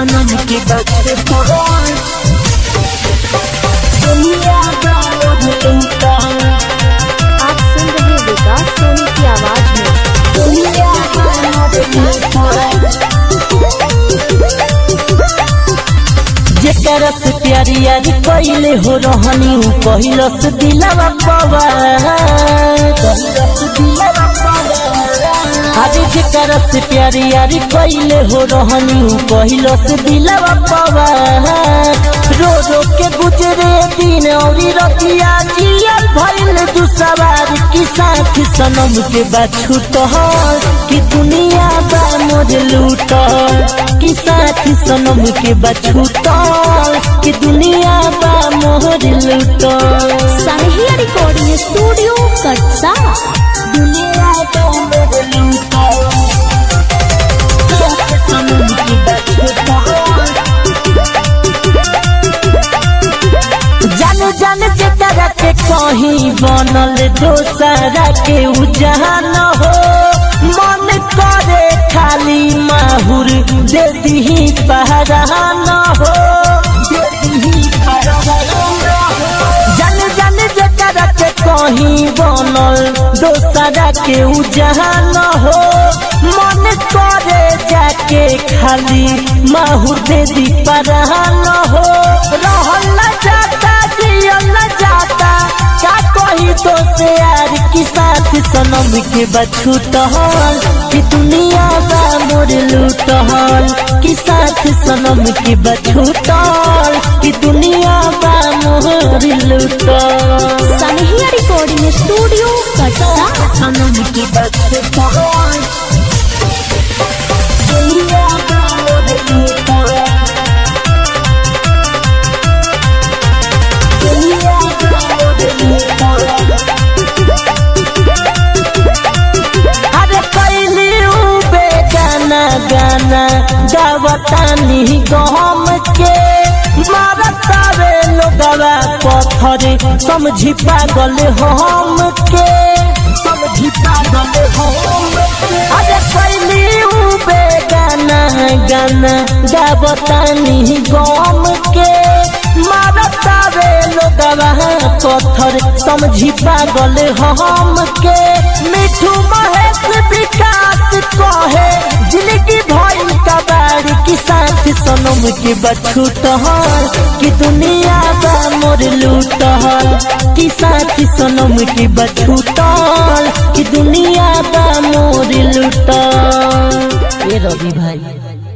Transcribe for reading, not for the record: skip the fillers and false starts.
सनम के बच्चे पढ़ाई दुनिया का लूटा। आप सुन रहे विकास सोनी की आवाज में। दुनिया का लूटा जेकर से प्यारी यारी कइले हो रहनी पहिलस दिलवा पवार आज जेकर से प्यारी यारी कइले हो रहनी पहिलस दिलवा पवार रो रो के गुजरे दिन औरी रतिया जियल भइल दुसवार की साथ सनम के बाछूट कि दुनिया बा मोर लूट की साथ सनम के बाछूट कि दुनिया बा मोर लूट। साहिया रिकॉर्डिंग स्टूडियो कटसा। दुनिया बा मोर लूट सनम के बाछूट जान जान जेकरा के कहीं बनल दोसरा के उजान हो मन करे खाली माहुर दे दीही पहरान हो जान जान जेकरा के कहीं बनल दोसरा के उजान हो मन करे जाके खाली माहुर दे दी पहरान हो रहल जाता जियल जाता क्या कही तो से यार की साथ सनम के बछूट कि दुनिया बा मोर लूट की साथ सनम के बछूट कि दुनिया बा मोर लूट। साहिया रिकॉर्डिंग स्टूडियो कटसा। सनम के बछूट दुनिया बा मोर लूट दुनिया बा मोर लूट। अरे कैली बेगाना गाना गावतानी गम के मारतावे लोगवा पत्थर समझी पागल हम के समझी पागल हम अरे कैली बेगाना गाना गावतानी गम के मारतावे लोगवा पत्थर समझी पागल हम के मिठू महेश विकास कहे जिंदगी भइल कबाड़ की साथ सनम के बछूट कि दुनिया बा मोर लूट की साथ सनम के बछूट कि दुनिया बा मोर लूट। ए रवि भाई।